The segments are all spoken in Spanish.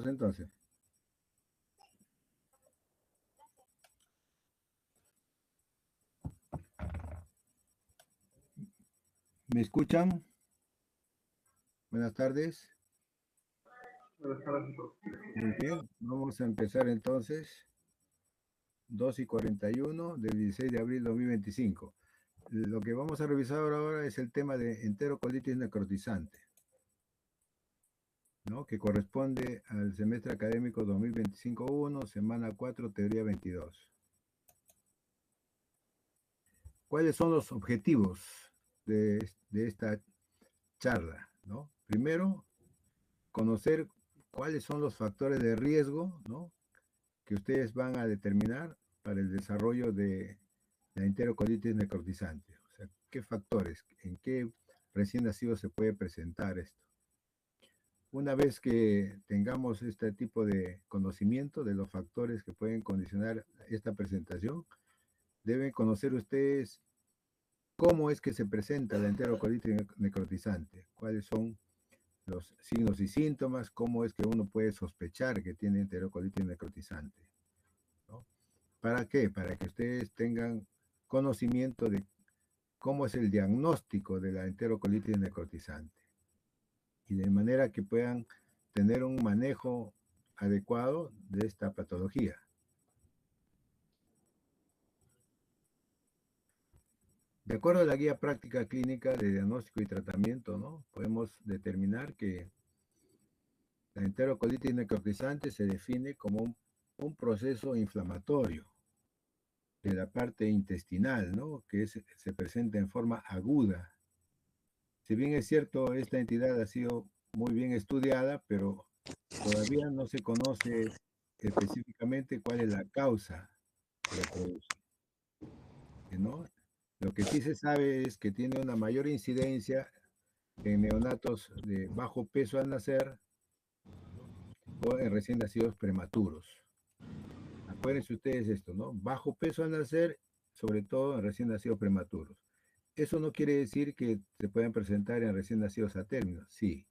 Empezamos entonces. ¿Me escuchan? Buenas tardes. Buenas tardes. Muy bien, vamos a empezar entonces. 2:41 del 16 de abril de 2025. Lo que vamos a revisar ahora es el tema de enterocolitis necrotizante, ¿no? Que corresponde al semestre académico 2025-1, semana 4, teoría 22. ¿Cuáles son los objetivos de esta charla, ¿no? Primero, conocer cuáles son los factores de riesgo, ¿no?, que ustedes van a determinar para el desarrollo de la enterocolitis necrotizante. O sea, ¿qué factores, en qué recién nacido se puede presentar esto? Una vez que tengamos este tipo de conocimiento de los factores que pueden condicionar esta presentación, deben conocer ustedes cómo es que se presenta la enterocolitis necrotizante, cuáles son los signos y síntomas, cómo es que uno puede sospechar que tiene enterocolitis necrotizante, ¿no? ¿Para qué? Para que ustedes tengan conocimiento de cómo es el diagnóstico de la enterocolitis necrotizante y de manera que puedan tener un manejo adecuado de esta patología. De acuerdo a la guía práctica clínica de diagnóstico y tratamiento, ¿no?, podemos determinar que la enterocolitis necrotizante se define como un proceso inflamatorio de la parte intestinal, ¿no?, que se presenta en forma aguda. Si bien es cierto, esta entidad ha sido muy bien estudiada, pero todavía no se conoce específicamente cuál es la causa que lo produce, ¿no? Lo que sí se sabe es que tiene una mayor incidencia en neonatos de bajo peso al nacer o en recién nacidos prematuros. Acuérdense ustedes esto, ¿no? Bajo peso al nacer, sobre todo en recién nacidos prematuros. Eso no quiere decir que se puedan presentar en recién nacidos a término, sí.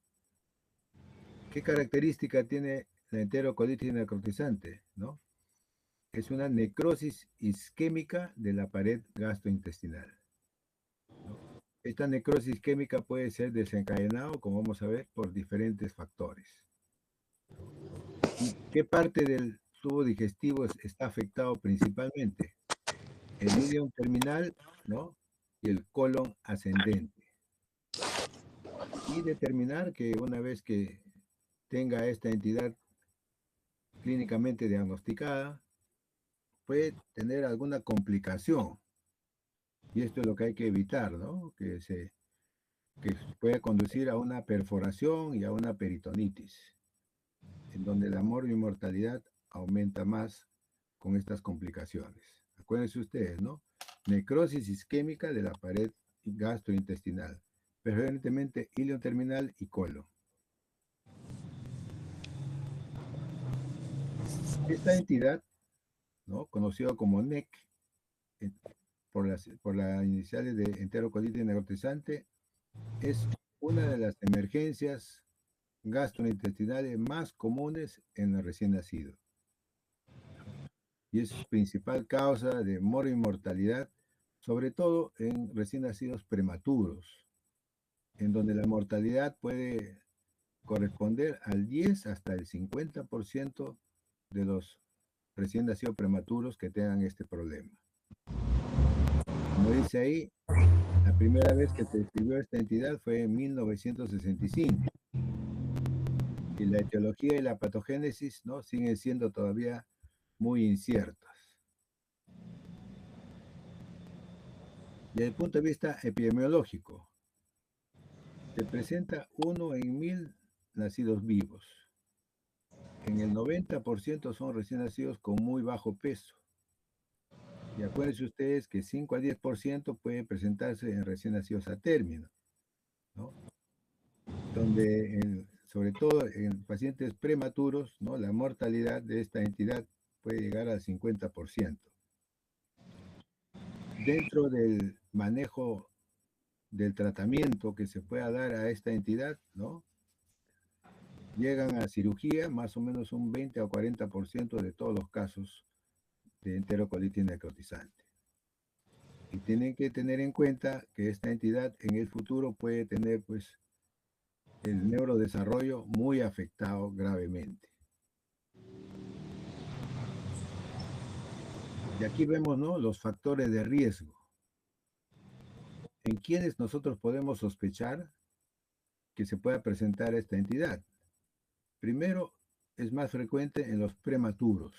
¿Qué característica tiene la enterocolitis necrotizante, no? Es una necrosis isquémica de la pared gastrointestinal, ¿no? Esta necrosis isquémica puede ser desencadenada, como vamos a ver, por diferentes factores. ¿Y qué parte del tubo digestivo está afectado principalmente? El ileum terminal, ¿no?, y el colon ascendente. Y determinar que una vez que tenga esta entidad clínicamente diagnosticada, puede tener alguna complicación. Y esto es lo que hay que evitar, ¿no? Que pueda conducir a una perforación y a una peritonitis, en donde la mortalidad aumenta más con estas complicaciones. Acuérdense ustedes, ¿no? Necrosis isquémica de la pared gastrointestinal, preferentemente ileum terminal y colon. Esta entidad, ¿no?, conocida como NEC, por las iniciales de enterocolitis necrotizante, es una de las emergencias gastrointestinales más comunes en el recién nacido. Y es principal causa de mortalidad, sobre todo en recién nacidos prematuros, en donde la mortalidad puede corresponder al 10 hasta el 50% de los recién nacidos prematuros que tengan este problema. Como dice ahí, la primera vez que se describió esta entidad fue en 1965. Y la etiología y la patogénesis, ¿no?, siguen siendo todavía muy inciertas. Desde el punto de vista epidemiológico, se presenta 1 en 1000 nacidos vivos. En el 90% son recién nacidos con muy bajo peso. Y acuérdense ustedes que 5 a 10% puede presentarse en recién nacidos a término, ¿no?, donde sobre todo en pacientes prematuros, ¿no?, la mortalidad de esta entidad puede llegar al 50%. Dentro del manejo del tratamiento que se pueda dar a esta entidad, ¿no?, llegan a cirugía más o menos un 20 o 40% de todos los casos de enterocolitis necrotizante. Y tienen que tener en cuenta que esta entidad en el futuro puede tener pues el neurodesarrollo muy afectado gravemente. Y aquí vemos, ¿no?, los factores de riesgo. ¿En quiénes nosotros podemos sospechar que se pueda presentar esta entidad? Primero, es más frecuente en los prematuros,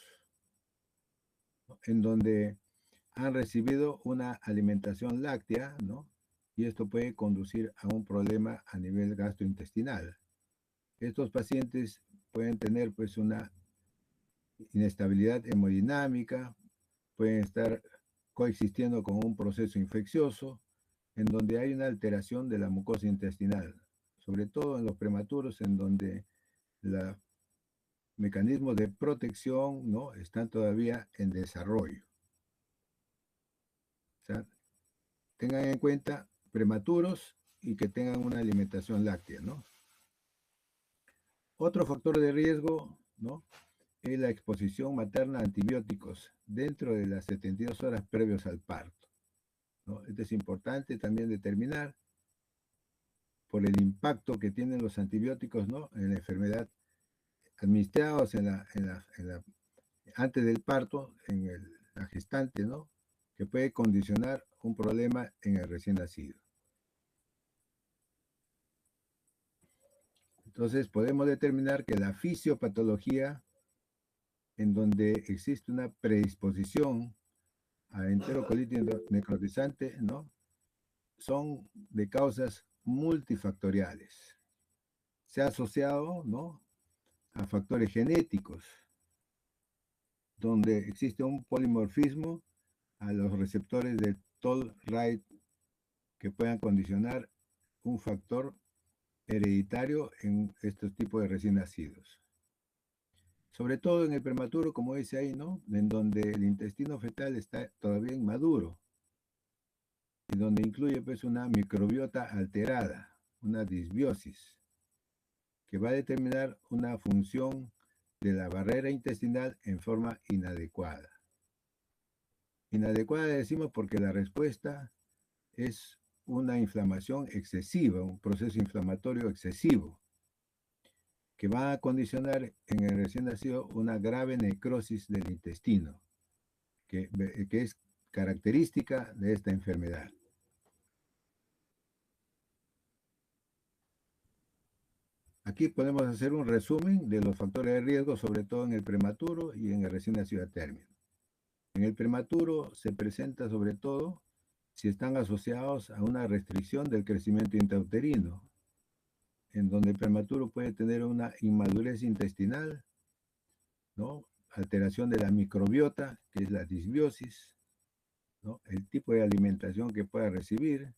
¿no?, en donde han recibido una alimentación láctea, ¿no? Y esto puede conducir a un problema a nivel gastrointestinal. Estos pacientes pueden tener pues una inestabilidad hemodinámica, pueden estar coexistiendo con un proceso infeccioso en donde hay una alteración de la mucosa intestinal, sobre todo en los prematuros en donde los mecanismos de protección, ¿no?, están todavía en desarrollo. O sea, tengan en cuenta prematuros y que tengan una alimentación láctea, ¿no? Otro factor de riesgo, ¿no?, es la exposición materna a antibióticos dentro de las 72 horas previos al parto, ¿no? Esto es importante también determinar por el impacto que tienen los antibióticos, ¿no?, en la enfermedad, administrados antes del parto, en la gestante, ¿no?, que puede condicionar un problema en el recién nacido. Entonces, podemos determinar que la fisiopatología, en donde existe una predisposición a enterocolitis necrotizante, ¿no?, son de causas multifactoriales. Se ha asociado, ¿no?, a factores genéticos, donde existe un polimorfismo a los receptores de Toll-Wright que puedan condicionar un factor hereditario en estos tipos de recién nacidos. Sobre todo en el prematuro, como dice ahí, ¿no?, en donde el intestino fetal está todavía inmaduro y donde incluye pues una microbiota alterada, una disbiosis, que va a determinar una función de la barrera intestinal en forma inadecuada. Inadecuada decimos porque la respuesta es una inflamación excesiva, un proceso inflamatorio excesivo, que va a condicionar en el recién nacido una grave necrosis del intestino, que es característica de esta enfermedad. Aquí podemos hacer un resumen de los factores de riesgo, sobre todo en el prematuro y en el recién nacido a término. En el prematuro se presenta sobre todo si están asociados a una restricción del crecimiento intrauterino, en donde el prematuro puede tener una inmadurez intestinal, ¿no?, alteración de la microbiota, que es la disbiosis, ¿no?, el tipo de alimentación que pueda recibir.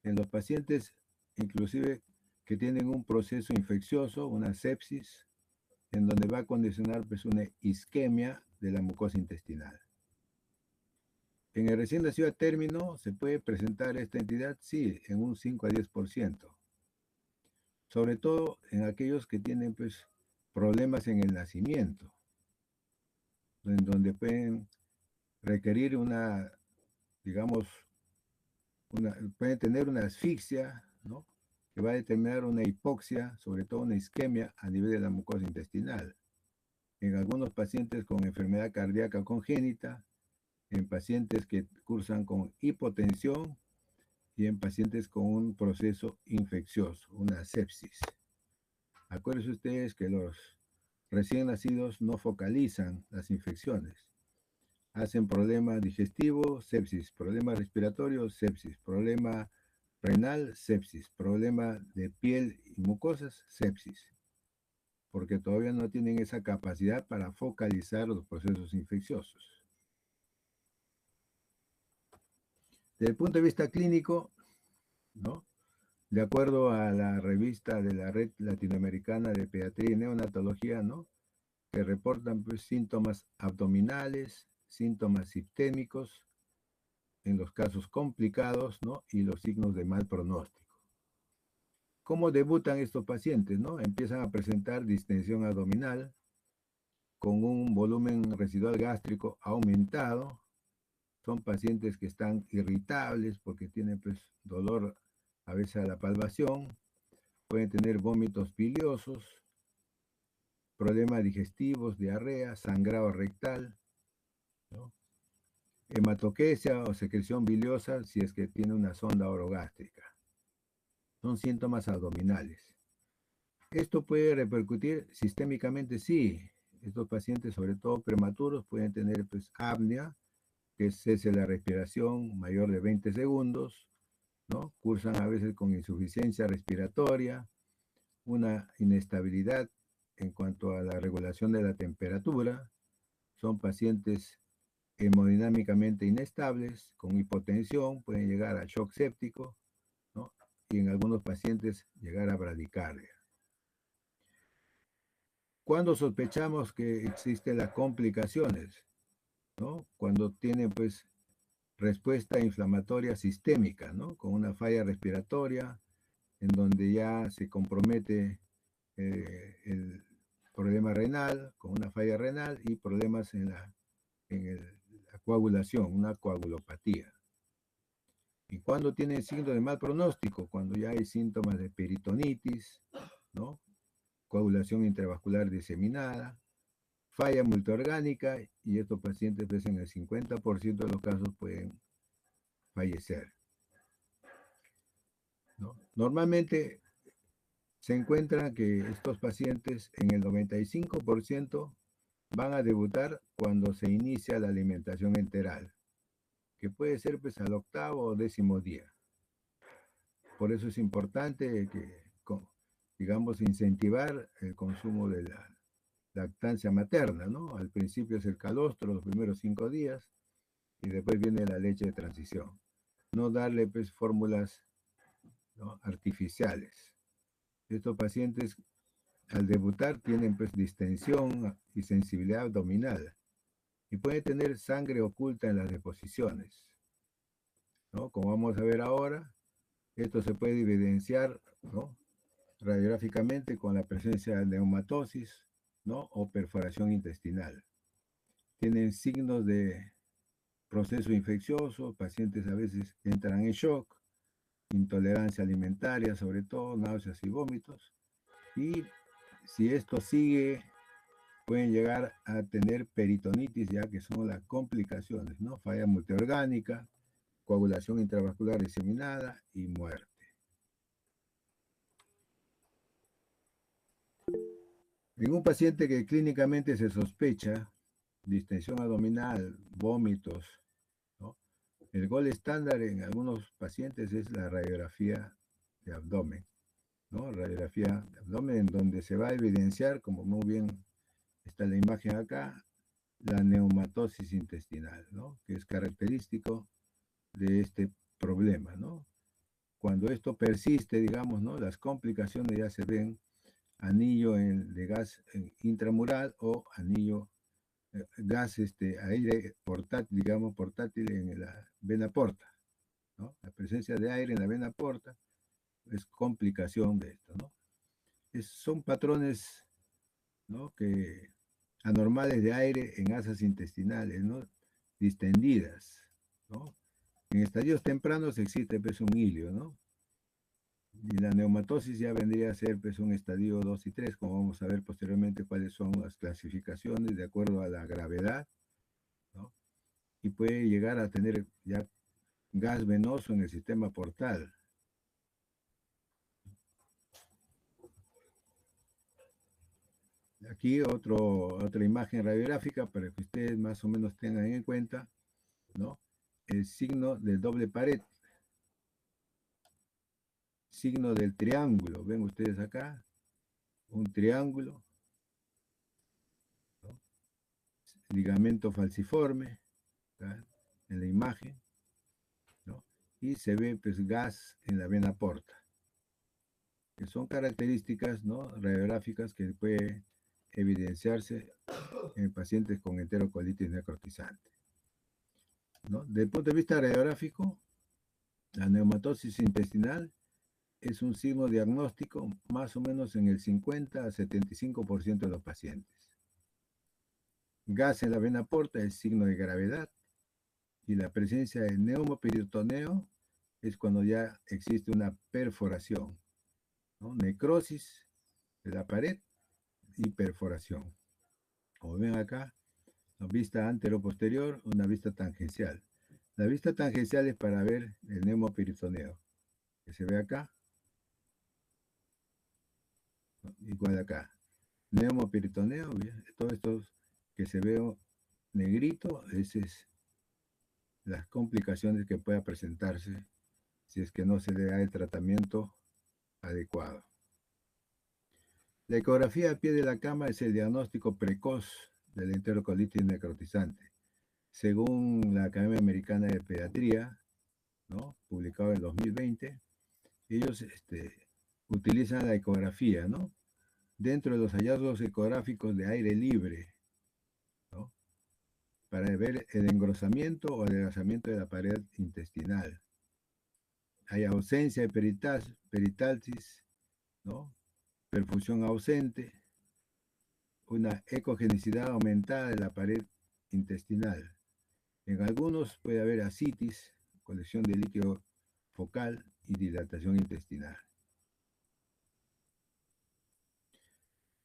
En los pacientes, inclusive, que tienen un proceso infeccioso, una sepsis, en donde va a condicionar pues, una isquemia de la mucosa intestinal. En el recién nacido a término, ¿se puede presentar esta entidad? Sí, en un 5 a 10%. Sobre todo en aquellos que tienen pues, problemas en el nacimiento, en donde pueden requerir una, digamos, pueden tener una asfixia, ¿no?, que va a determinar una hipoxia, sobre todo una isquemia a nivel de la mucosa intestinal. En algunos pacientes con enfermedad cardíaca congénita, en pacientes que cursan con hipotensión y en pacientes con un proceso infeccioso, una sepsis. Acuérdense ustedes que los recién nacidos no focalizan las infecciones. Hacen problema digestivo, sepsis, problema respiratorio, sepsis, problema renal, sepsis, problema de piel y mucosas, sepsis, porque todavía no tienen esa capacidad para focalizar los procesos infecciosos. Desde el punto de vista clínico, ¿no?, de acuerdo a la revista de la Red Latinoamericana de Pediatría y Neonatología, ¿no?, que reportan pues, síntomas abdominales, síntomas sistémicos en los casos complicados, ¿no?, y los signos de mal pronóstico. ¿Cómo debutan estos pacientes, no? Empiezan a presentar distensión abdominal con un volumen residual gástrico aumentado. Son pacientes que están irritables porque tienen pues dolor a veces a la palpación, pueden tener vómitos biliosos, problemas digestivos, diarrea, sangrado rectal, ¿no? Hematoquesia o secreción biliosa si es que tiene una sonda orogástrica. Son síntomas abdominales. ¿Esto puede repercutir sistémicamente? Sí. Estos pacientes, sobre todo prematuros, pueden tener pues, apnea, que es cese de la respiración mayor de 20 segundos, ¿no? Cursan a veces con insuficiencia respiratoria, una inestabilidad en cuanto a la regulación de la temperatura. Son pacientes hemodinámicamente inestables, con hipotensión, pueden llegar a shock séptico, ¿no? Y en algunos pacientes llegar a bradicardia. ¿Cuándo sospechamos que existen las complicaciones? ¿No? Cuando tienen pues respuesta inflamatoria sistémica, ¿no? Con una falla respiratoria, en donde ya se compromete el problema renal, con una falla renal y problemas en la coagulación, una coagulopatía. ¿Y cuándo tienen signos de mal pronóstico? Cuando ya hay síntomas de peritonitis, ¿no? Coagulación intravascular diseminada, falla multiorgánica, y estos pacientes pues, en el 50% de los casos pueden fallecer, ¿no? Normalmente se encuentra que estos pacientes en el 95% van a debutar cuando se inicia la alimentación enteral, que puede ser pues al 8º o 10º día. Por eso es importante que, digamos, incentivar el consumo de la lactancia materna, ¿no? Al principio es el calostro, los primeros 5 días, y después viene la leche de transición. No darle pues fórmulas, ¿no?, artificiales. Estos pacientes al debutar tienen pues distensión y sensibilidad abdominal y pueden tener sangre oculta en las deposiciones, ¿no? Como vamos a ver ahora, esto se puede evidenciar, ¿no?, radiográficamente con la presencia de neumatosis, ¿no?, o perforación intestinal. Tienen signos de proceso infeccioso, pacientes a veces entran en shock, intolerancia alimentaria, sobre todo náuseas y vómitos, y si esto sigue, pueden llegar a tener peritonitis, ya que son las complicaciones, ¿no? Falla multiorgánica, coagulación intravascular diseminada y muerte. En un paciente que clínicamente se sospecha distensión abdominal, vómitos, ¿no?, el gol estándar en algunos pacientes es la radiografía de abdomen, ¿no? Radiografía de abdomen en donde se va a evidenciar, como muy bien está la imagen acá, la neumatosis intestinal, ¿no?, que es característico de este problema, ¿no? Cuando esto persiste, digamos, ¿no?, las complicaciones ya se ven anillo de gas intramural o anillo gas aire portátil, digamos, portátil en la vena porta, ¿no? La presencia de aire en la vena porta es complicación de esto, ¿no? Son patrones, ¿no?, que anormales de aire en asas intestinales, ¿no?, distendidas, ¿no? En estadios tempranos existe pues un hilio, ¿no? Y la neumatosis ya vendría a ser pues un estadio 2 y 3, como vamos a ver posteriormente cuáles son las clasificaciones de acuerdo a la gravedad, ¿no? Y puede llegar a tener ya gas venoso en el sistema portal. Aquí otra imagen radiográfica para que ustedes más o menos tengan en cuenta, ¿no?, el signo del doble pared, signo del triángulo. Ven ustedes acá, un triángulo, ¿no?, ligamento falciforme, ¿tá?, en la imagen, ¿no?, y se ve pues gas en la vena porta, que son características, ¿no?, radiográficas que puede evidenciarse en pacientes con enterocolitis necrotizante, ¿no? Desde el punto de vista radiográfico, la neumatosis intestinal es un signo diagnóstico más o menos en el 50 a 75% de los pacientes. Gas en la vena porta es signo de gravedad y la presencia de neumoperitoneo es cuando ya existe una perforación, ¿no? Necrosis de la pared y perforación. Como ven acá, una vista antero-posterior, una vista tangencial. La vista tangencial es para ver el neumoperitoneo, que se ve acá, ¿no? Igual acá. Neumoperitoneo, todo esto que se ve negrito, esas es las complicaciones que pueda presentarse si es que no se le da el tratamiento adecuado. La ecografía a pie de la cama es el diagnóstico precoz de la enterocolitis necrotizante. Según la Academia Americana de Pediatría, ¿no?, publicado en 2020, ellos utilizan la ecografía, ¿no?, dentro de los hallazgos ecográficos de aire libre, ¿no?, para ver el engrosamiento o adelgazamiento de la pared intestinal. Hay ausencia de peristalsis, ¿no?, perfusión ausente, una ecogenicidad aumentada de la pared intestinal. En algunos puede haber ascitis, colección de líquido focal y dilatación intestinal.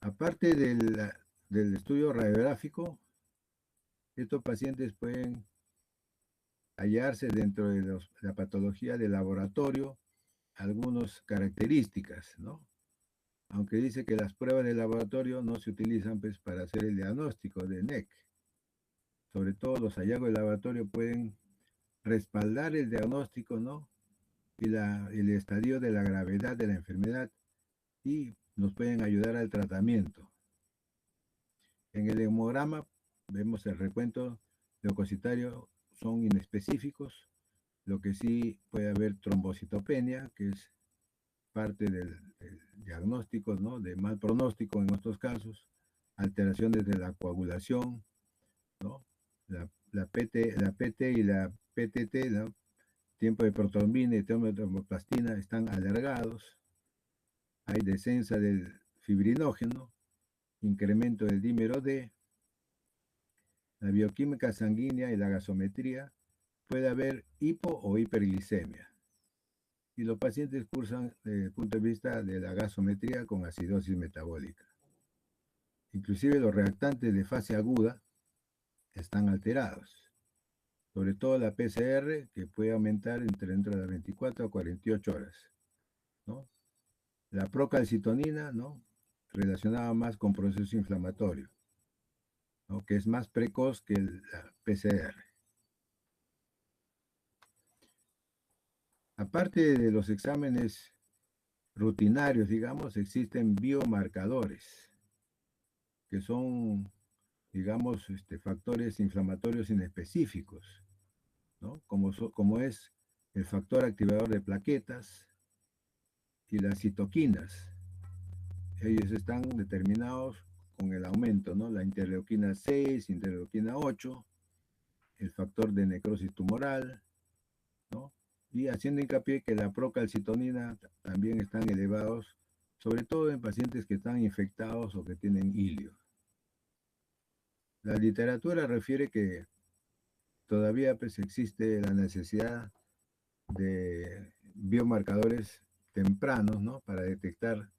Aparte del estudio radiográfico, estos pacientes pueden hallarse dentro de la patología de laboratorio algunas características, ¿no? Aunque dice que las pruebas de laboratorio no se utilizan pues, para hacer el diagnóstico de NEC. Sobre todo los hallazgos de laboratorio pueden respaldar el diagnóstico, ¿no?, y el estadio de la gravedad de la enfermedad y nos pueden ayudar al tratamiento. En el hemograma vemos el recuento leucocitario, son inespecíficos, lo que sí puede haber trombocitopenia, que es parte del diagnóstico, ¿no?, de mal pronóstico en estos casos, alteraciones de la coagulación, ¿no?, la PT y la PTT, ¿no?, tiempo de protrombina y tiempo de tromboplastina están alargados, hay descenso del fibrinógeno, incremento del dímero D, la bioquímica sanguínea y la gasometría, puede haber hipo o hiperglicemia. Y los pacientes cursan desde el punto de vista de la gasometría con acidosis metabólica. Inclusive los reactantes de fase aguda están alterados, sobre todo la PCR, que puede aumentar dentro de las 24 a 48 horas, ¿no? La procalcitonina, ¿no?, relacionada más con procesos inflamatorios, ¿no?, que es más precoz que la PCR. Aparte de los exámenes rutinarios, digamos, existen biomarcadores, que son, digamos, factores inflamatorios inespecíficos, ¿no?, como es el factor activador de plaquetas y las citoquinas. Ellos están determinados con el aumento, ¿no?, la interleuquina 6, interleuquina 8, el factor de necrosis tumoral, ¿no?, y haciendo hincapié que la procalcitonina también están elevados, sobre todo en pacientes que están infectados o que tienen hilio. La literatura refiere que todavía pues, existe la necesidad de biomarcadores tempranos, ¿no?, para detectar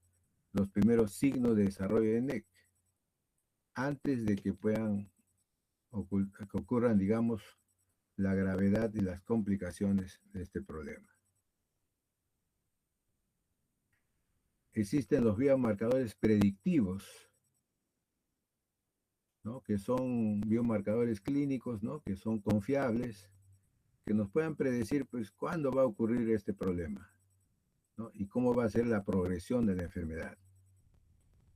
los primeros signos de desarrollo de NEC, antes de que puedan que ocurran, digamos, la gravedad y las complicaciones de este problema. Existen los biomarcadores predictivos, ¿no?, que son biomarcadores clínicos, ¿no?, que son confiables, que nos puedan predecir pues, cuándo va a ocurrir este problema, ¿no?, y cómo va a ser la progresión de la enfermedad,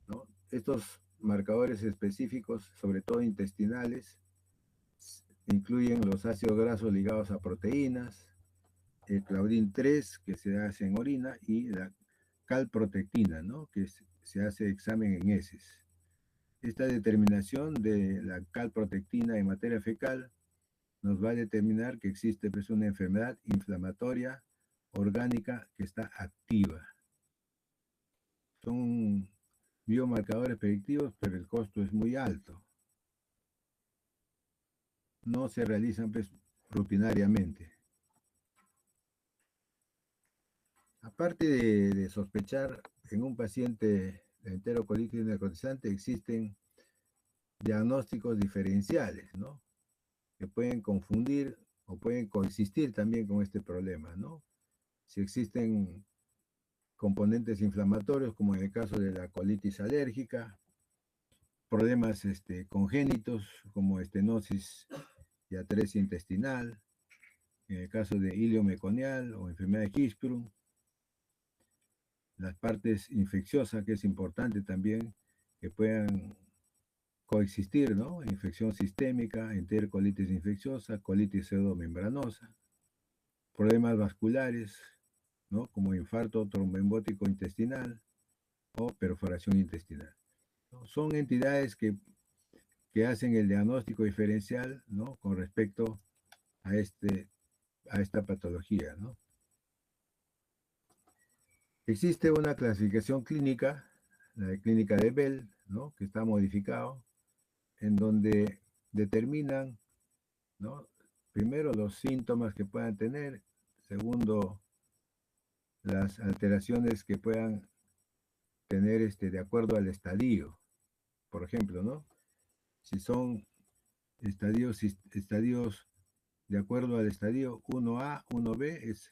¿no? Estos marcadores específicos, sobre todo intestinales, incluyen los ácidos grasos ligados a proteínas, el claudin 3 que se hace en orina y la calprotectina, ¿no?, que se hace examen en heces. Esta determinación de la calprotectina en materia fecal nos va a determinar que existe pues, una enfermedad inflamatoria orgánica que está activa. Son biomarcadores predictivos, pero el costo es muy alto. No se realizan pues, rutinariamente. Aparte de sospechar en un paciente de enterocolitis necrotizante, existen diagnósticos diferenciales, ¿no? Que pueden confundir o pueden coexistir también con este problema, ¿no? Si existen componentes inflamatorios, como en el caso de la colitis alérgica, problemas congénitos, como estenosis y atresia intestinal, en el caso de ilio meconial o enfermedad de Hirschsprung, las partes infecciosas, que es importante también que puedan coexistir, ¿no? Infección sistémica, enterocolitis infecciosa, colitis pseudomembranosa, problemas vasculares, ¿no? Como infarto tromboembótico intestinal o perforación intestinal, ¿no? Son entidades que hacen el diagnóstico diferencial, ¿no? Con respecto a, a esta patología, ¿no? Existe una clasificación clínica, la clínica de Bell, ¿no? Que está modificado, en donde determinan, ¿no? Primero, los síntomas que puedan tener. Segundo, las alteraciones que puedan tener de acuerdo al estadio. Por ejemplo, ¿no? Si son estadios de acuerdo al estadio 1A, 1B, es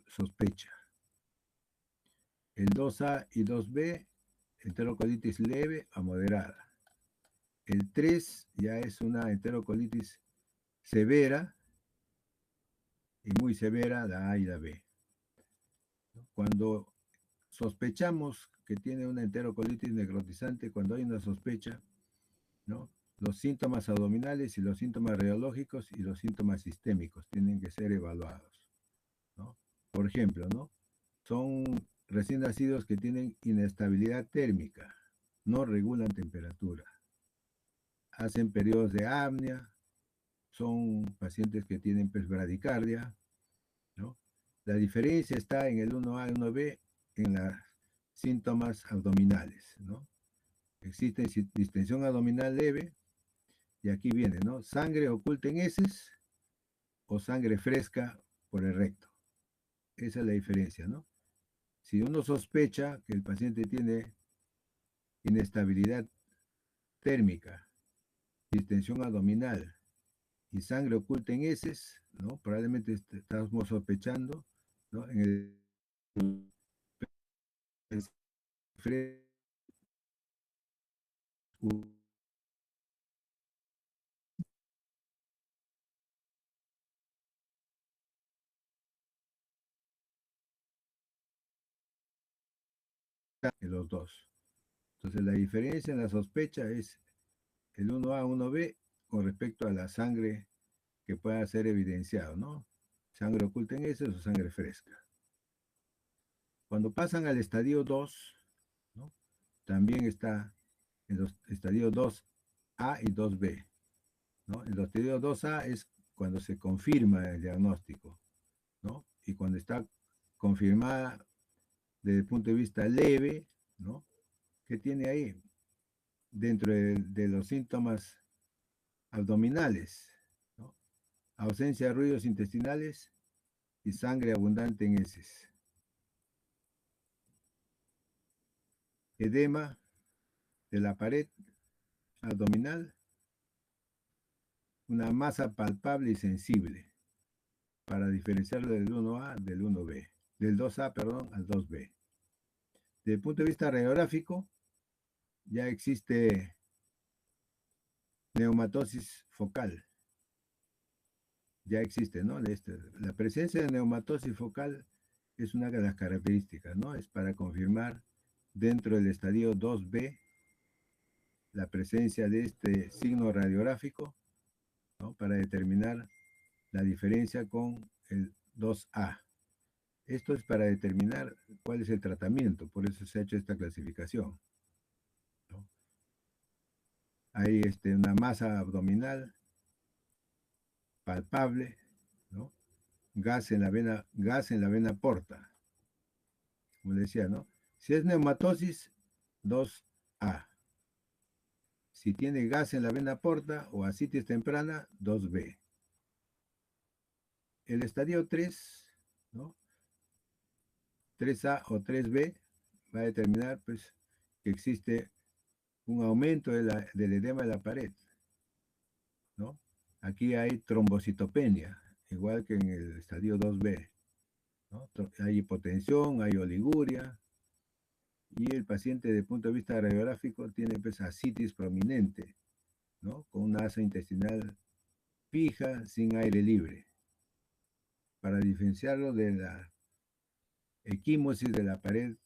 sospecha. El 2A y 2B, enterocolitis leve a moderada. El 3 ya es una enterocolitis severa y muy severa, la A y la B. Cuando sospechamos que tiene una enterocolitis necrotizante, cuando hay una sospecha, ¿no? Los síntomas abdominales y los síntomas radiológicos y los síntomas sistémicos tienen que ser evaluados, ¿no? Por ejemplo, ¿no? Son recién nacidos que tienen inestabilidad térmica, no regulan temperatura, hacen periodos de apnea, son pacientes que tienen pues, bradicardia, ¿no? La diferencia está en el 1A y 1B en los síntomas abdominales, ¿no? Existe distensión abdominal leve, y aquí viene, ¿no? Sangre oculta en heces o sangre fresca por el recto. Esa es la diferencia, ¿no? Si uno sospecha que el paciente tiene inestabilidad térmica, distensión abdominal y sangre oculta en heces, ¿no? Probablemente estamos sospechando, ¿no? En el en los dos. Entonces la diferencia en la sospecha es el 1A, 1B con respecto a la sangre que pueda ser evidenciado, ¿no? Sangre oculta en heces o sangre fresca. Cuando pasan al estadio 2, ¿no? También está en los estadios 2A y 2B, ¿no? En los estadios 2A es cuando se confirma el diagnóstico, ¿no? Y cuando está confirmada desde el punto de vista leve, ¿no? ¿Qué tiene ahí? Dentro de los síntomas abdominales, ¿no? Ausencia de ruidos intestinales y sangre abundante en heces. Edema de la pared abdominal, una masa palpable y sensible, para diferenciarlo del 1A del 1B, del 2A, perdón, al 2B. Desde el punto de vista radiográfico, ya existe neumatosis focal, ya existe, ¿no? La presencia de neumatosis focal es una de las características, ¿no? Es para confirmar dentro del estadio 2B la presencia de este signo radiográfico, ¿no? Para determinar la diferencia con el 2A. Esto es para determinar cuál es el tratamiento, por eso se ha hecho esta clasificación, ¿no? Hay una masa abdominal palpable, ¿no? Gas en la vena porta, como decía, ¿no? Si es neumatosis, 2A. Si tiene gas en la vena porta o ascitis temprana, 2B. El estadio 3, ¿no? 3A o 3B va a determinar pues, que existe un aumento del edema de la pared, ¿no? Aquí hay trombocitopenia, igual que en el estadio 2B, ¿no? Hay hipotensión, hay oliguria, y el paciente, desde el punto de vista radiográfico, tiene pues, ascitis prominente, ¿no? Con una asa intestinal fija, sin aire libre. Para diferenciarlo de la equimosis de la pared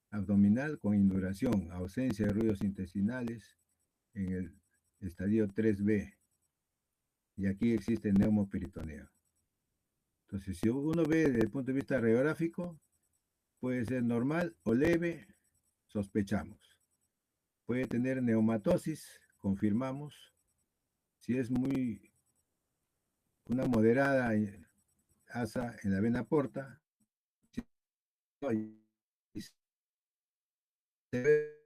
abdominal con induración, ausencia de ruidos intestinales en el estadio 3B. Y aquí existe neumoperitoneo. Entonces, si uno ve desde el punto de vista radiográfico, puede ser normal o leve, sospechamos. Puede tener neumatosis, confirmamos. Si es una moderada asa en la vena porta, se ve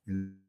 el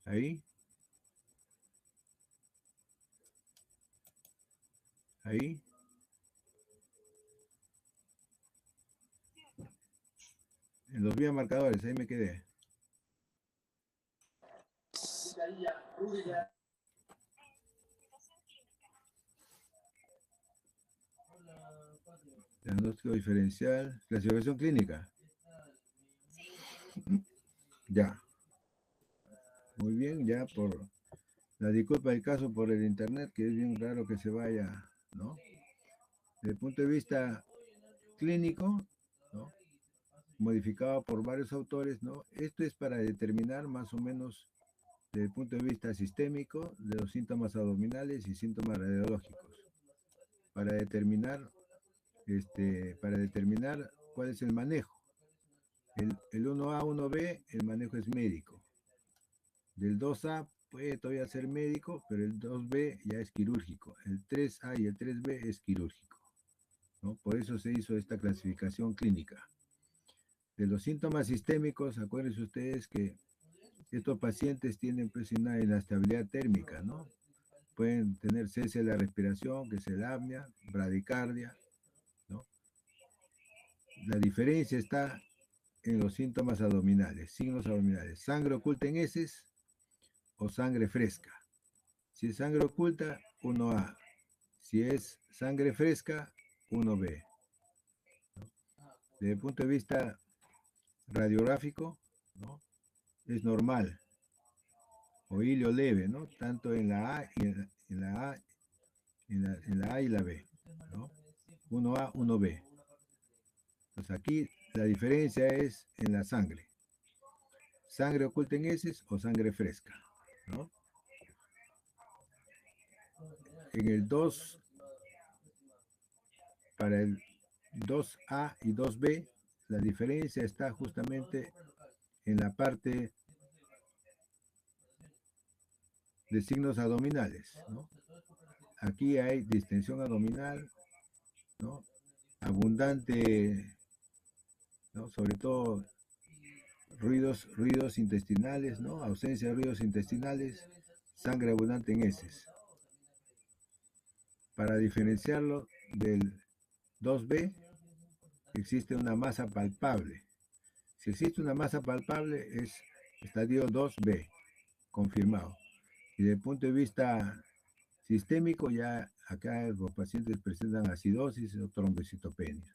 ahí, ahí, en los biomarcadores, ahí me quedé. Diagnóstico diferencial, clasificación clínica. Ya. Muy bien, ya por La disculpa del caso por el internet, que es bien raro que se vaya, ¿no? Desde el punto de vista clínico, ¿no? Modificado por varios autores, ¿no? Esto es para determinar más o menos desde el punto de vista sistémico de los síntomas abdominales y síntomas radiológicos, para determinar, para determinar cuál es el manejo. El 1A, 1B, el manejo es médico. Del 2A puede todavía ser médico, pero el 2B ya es quirúrgico. El 3A y el 3B es quirúrgico, ¿no? Por eso se hizo esta clasificación clínica. De los síntomas sistémicos, acuérdense ustedes que estos pacientes tienen pues una inestabilidad térmica, ¿no? Pueden tener cese de la respiración, que es el apnea, bradicardia, ¿no? La diferencia está en los síntomas abdominales, signos abdominales. Sangre oculta en heces o sangre fresca. Si es sangre oculta, 1A. Si es sangre fresca, 1B. Desde el punto de vista radiográfico, ¿no? Es normal o hilo leve, ¿no? Tanto en la A y en la A, en la A y la B, ¿no? 1A, 1B. Pues aquí la diferencia es en la sangre. Sangre oculta en heces o sangre fresca, ¿no? En el 2, para el 2A y 2B, la diferencia está justamente en la parte de signos abdominales, ¿no? Aquí hay distensión abdominal, ¿no? Abundante, ¿no? Sobre todo ruidos intestinales, ¿no? Ausencia de ruidos intestinales, sangre abundante en heces. Para diferenciarlo del 2B, existe una masa palpable. Si existe una masa palpable, es estadio 2B, confirmado. Y desde el punto de vista sistémico, ya acá los pacientes presentan acidosis o trombocitopenia.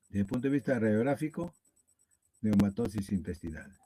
Desde el punto de vista radiográfico, neumatosis intestinal.